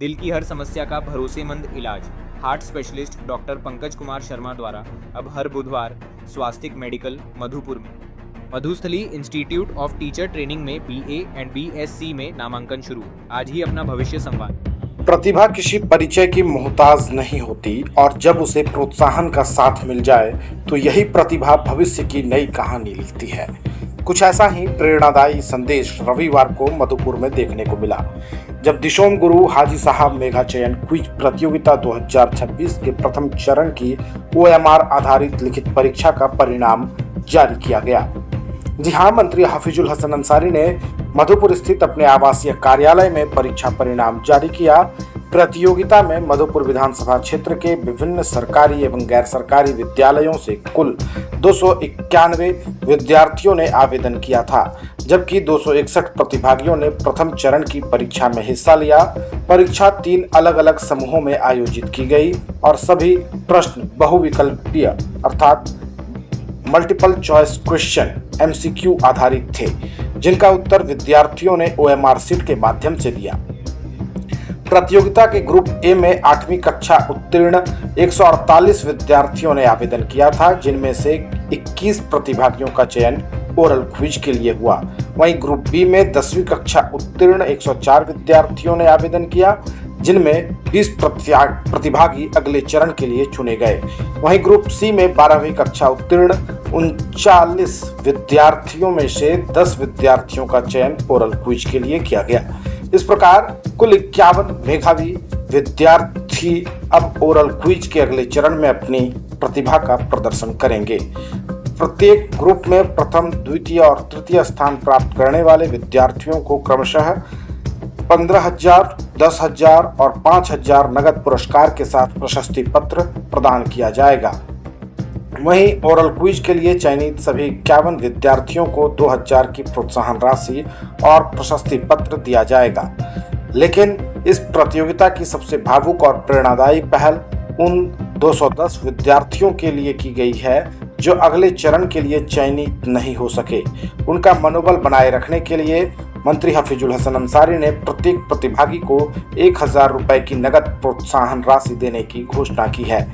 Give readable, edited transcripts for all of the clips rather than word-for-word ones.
दिल की हर समस्या का भरोसेमंद इलाज heart specialist doctor Pankaj Kumar Sharma द्वारा अब हर बुधवार स्वास्तिक मेडिकल मधुपुर में Madhusthali institute of teacher training में BA एंड BSc में नामांकन शुरू। आज ही अपना भविष्य संवाद। प्रतिभा किसी परिचय की मोहताज नहीं होती और जब उसे प्रोत्साहन का साथ मिल जाए तो यही प्रतिभा भविष्य की नई कहानी लिखती है। कुछ ऐसा ही प्रेरणादायी संदेश रविवार को मधुपुर में देखने को मिला, जब दिशोम गुरु हाजी साहब मेगा चयन क्विज प्रतियोगिता 2026 के प्रथम चरण की OMR आधारित लिखित परीक्षा का परिणाम जारी किया गया। जी हाँ, मंत्री हफीजुल हसन अंसारी ने मधुपुर स्थित अपने आवासीय कार्यालय में परीक्षा परिणाम जारी किया। प्रतियोगिता में मधुपुर विधानसभा क्षेत्र के विभिन्न सरकारी एवं गैर सरकारी विद्यालयों से कुल 291 विद्यार्थियों ने आवेदन किया था, जबकि 261 प्रतिभागियों ने प्रथम चरण की परीक्षा में हिस्सा लिया। परीक्षा 3 अलग अलग समूहों में आयोजित की गई और सभी प्रश्न बहुविकल्पीय अर्थात मल्टीपल चॉइस क्वेश्चन MCQ आधारित थे, जिनका उत्तर विद्यार्थियों ने OMR सीट के माध्यम से दिया। प्रतियोगिता के ग्रुप A में 8वीं कक्षा उत्तीर्ण 148 विद्यार्थियों ने आवेदन किया था, जिनमें से 21 प्रतिभागियों का चयन ओरल क्विज के लिए हुआ। वहीं ग्रुप B में 10वीं कक्षा उत्तीर्ण 104 विद्यार्थियों ने आवेदन किया, जिनमें 20 प्रतिभागी अगले चरण के लिए चुने गए। वहीं ग्रुप C में 12वीं कक्षा उत्तीर्ण 39 विद्यार्थियों में से 10 विद्यार्थियों का चयन ओरल क्विज के लिए किया गया। इस प्रकार कुल 51 मेधावी विद्यार्थी अब ओरल क्विज के अगले चरण में अपनी प्रतिभा का प्रदर्शन करेंगे। प्रत्येक ग्रुप में प्रथम, द्वितीय और तृतीय स्थान प्राप्त करने वाले विद्यार्थियों को क्रमशः 15,000, 10,000 और 5,000 नगद पुरस्कार के साथ प्रशस्ति पत्र प्रदान किया जाएगा। वहीं ओरल क्विज के लिए चयनित सभी 51 विद्यार्थियों को 2,000 की प्रोत्साहन राशि और प्रशस्ति पत्र दिया जाएगा। लेकिन इस प्रतियोगिता की सबसे भावुक और प्रेरणादायी पहल उन 210 विद्यार्थियों के लिए की गई है जो अगले चरण के लिए चयनित नहीं हो सके। उनका मनोबल बनाए रखने के लिए मंत्री हफीजुल हसन अंसारी ने प्रत्येक प्रतिभागी को 1,000 रुपए की नगद प्रोत्साहन राशि देने की घोषणा की है।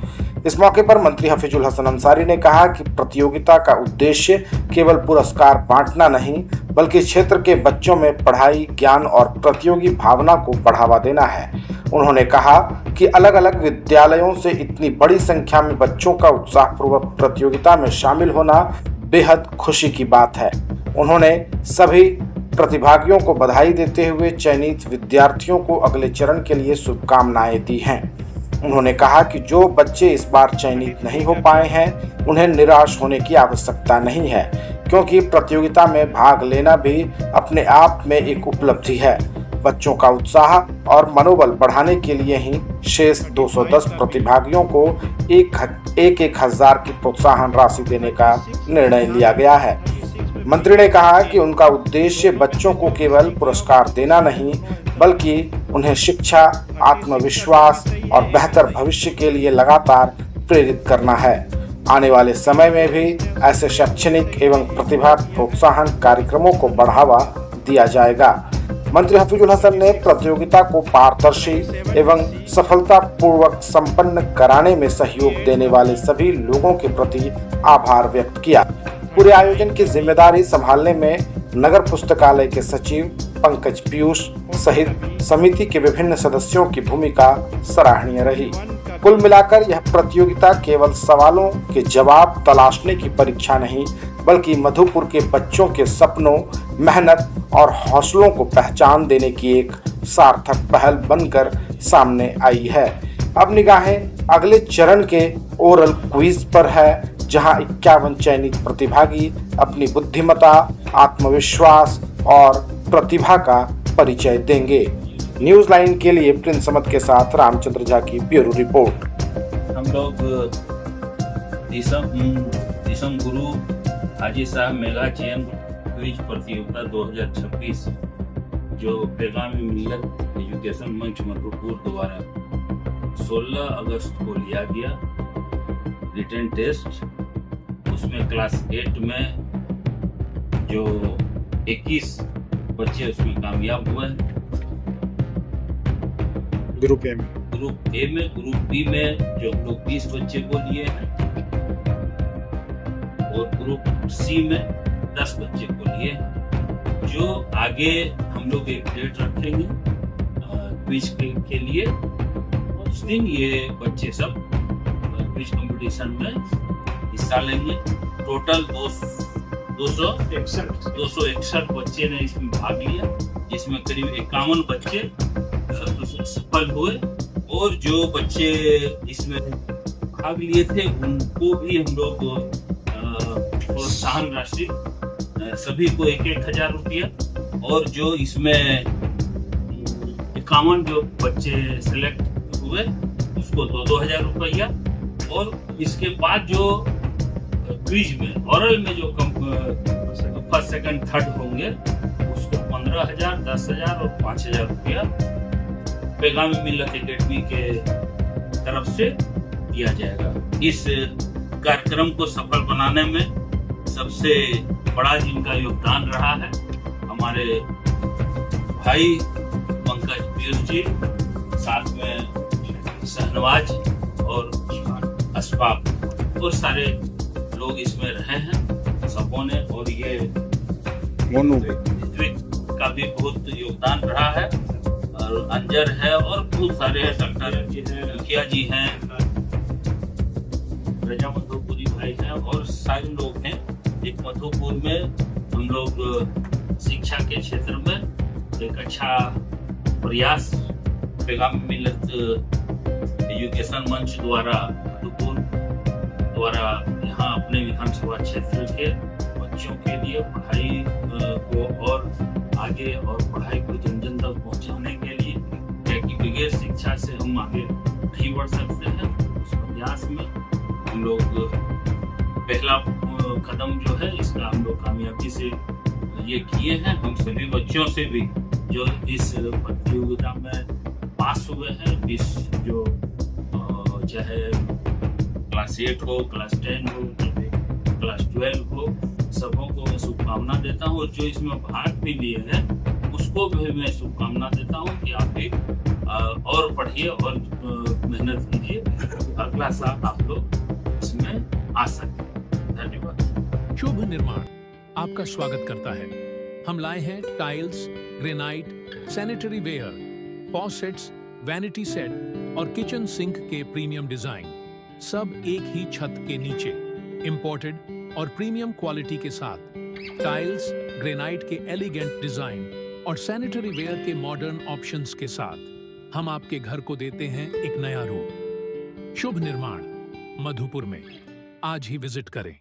इस मौके पर मंत्री हफीजुल हसन अंसारी ने कहा कि प्रतियोगिता का उद्देश्य केवल पुरस्कार बांटना नहीं, बल्कि क्षेत्र के बच्चों में पढ़ाई, ज्ञान और प्रतियोगी भावना को बढ़ावा देना है। उन्होंने कहा कि अलग अलग विद्यालयों से इतनी बड़ी संख्या में बच्चों का उत्साहपूर्वक प्रतियोगिता में शामिल होना बेहद खुशी की बात है। उन्होंने सभी प्रतिभागियों को बधाई देते हुए चयनित विद्यार्थियों को अगले चरण के लिए शुभकामनाएं दी हैं। उन्होंने कहा कि जो बच्चे इस बार चयनित नहीं हो पाए हैं, उन्हें निराश होने की आवश्यकता नहीं है, क्योंकि प्रतियोगिता में भाग लेना भी अपने आप में एक उपलब्धि है। बच्चों का उत्साह और मनोबल बढ़ाने के लिए ही शेष 210 प्रतिभागियों को 1,000 की प्रोत्साहन राशि देने का निर्णय लिया गया है। मंत्री ने कहा कि उनका उद्देश्य बच्चों को केवल पुरस्कार देना नहीं, बल्कि उन्हें शिक्षा, आत्मविश्वास और बेहतर भविष्य के लिए लगातार प्रेरित करना है। आने वाले समय में भी ऐसे शैक्षणिक एवं प्रतिभा प्रोत्साहन कार्यक्रमों को बढ़ावा दिया जाएगा। मंत्री हफीजुल हसन ने प्रतियोगिता को पारदर्शी एवं सफलतापूर्वक संपन्न कराने में सहयोग देने वाले सभी लोगों के प्रति आभार व्यक्त किया। पूरे आयोजन की जिम्मेदारी संभालने में नगर पुस्तकालय के सचिव पंकज पीयूष सहित समिति के विभिन्न सदस्यों की भूमिका सराहनीय रही। कुल मिलाकर यह प्रतियोगिता केवल सवालों के जवाब तलाशने की परीक्षा नहीं, बल्कि मधुपुर के बच्चों के सपनों, मेहनत और हौसलों को पहचान देने की एक सार्थक पहल बनकर सामने आई है। अब निगाहें अगले चरण के ओरल क्विज पर है, जहां 51 चयनित प्रतिभागी अपनी बुद्धिमत्ता, आत्मविश्वास और प्रतिभा का परिचय देंगे। न्यूज लाइन के लिए प्रिंस समद के साथ रामचंद्र झा की ब्यूरो रिपोर्ट। हम लोग दिसम गुरु हाजी साहब मेगा चयन क्विज प्रतियोगिता 2026 जो पैगामी मिल्लत एजुकेशन मंच मधुपुर द्वारा 16 अगस्त को लिया गया रिटन टेस्ट, उसमें क्लास 8 में जो 21 बच्चे उसमें कामयाब हुए हैं। ग्रुप ए में? ग्रुप ए में, ग्रुप बी में जो हम लोग 20 बच्चे को लिए हैं और ग्रुप सी में 10 बच्चे को लिए हैं। जो आगे हम लोग एक डेट रखेंगे क्विज के लिए, उस दिन ये बच्चे सब क्विज कंपटीशन में हिस्सा लेंगे। टोटल 261 बच्चे ने इसमें भाग लिया, जिसमें करीब 51 बच्चे सफल हुए और जो बच्चे इसमें भाग लिए थे उनको भी हम लोग प्रोत्साहन राशि सभी को 1,000 रुपया, और जो इसमें 51 जो बच्चे सिलेक्ट हुए उसको 2,000 रुपया, और इसके बाद जो क्विज में ओरल में जो फर्स्ट सेकंड थर्ड होंगे उसको 15,000, 10,000 और 5,000 रुपया पैगाम मिल्लत एकेडमी के तरफ से दिया जाएगा। इस कार्यक्रम को सफल बनाने में सबसे बड़ा जिनका योगदान रहा है हमारे भाई पंकज पीयूष जी, साथ में शहनवाज और असबाब और सारे लोग इसमें रहे हैं सबों ने, और ये मोनू का भी बहुत योगदान रहा है, और अंजर है और बहुत सारे डॉक्टर मुखिया जी हैं, रजा मधुपुरी भाई हैं और सारे लोग हैं। एक मधुपुर में हम लोग शिक्षा के क्षेत्र में एक अच्छा प्रयास पैगाम मिल्लत एजुकेशन मंच द्वारा मधुपुर द्वारा यहाँ अपने विधानसभा क्षेत्र के बच्चों के लिए पढ़ाई को और आगे और पढ़ाई को जन जन तक पहुँचाने के लिए, क्योंकि बगैर शिक्षा से हम आगे नहीं बढ़ सकते हैं। उस प्रयास में हम लोग पहला कदम जो है इसका हम लोग कामयाबी से ये किए हैं। हम सभी बच्चों से भी जो इस प्रतियोगिता में पास हुए हैं, इस जो चाहे क्लास 8 हो, क्लास 10 हो, क्लास 12 हो, सबों को मैं शुभकामना देता हूँ, और जो इसमें भाग भी लिए हैं उसको भी मैं शुभकामना देता हूँ कि आप भी और पढ़िए और मेहनत कीजिए, अगला साल आप लोग इसमें आ सकें। धन्यवाद। शुभ निर्माण आपका स्वागत करता है। हम लाए हैं tiles, granite, sanitary ware, faucets, vanity set और किचन सिंक के प्रीमियम डिजाइन, सब एक ही छत के नीचे इंपोर्टेड और प्रीमियम क्वालिटी के साथ। टाइल्स, ग्रेनाइट के एलिगेंट डिजाइन और सैनिटरी वेयर के मॉडर्न ऑप्शंस के साथ हम आपके घर को देते हैं एक नया रूप। शुभ निर्माण मधुपुर में आज ही विजिट करें।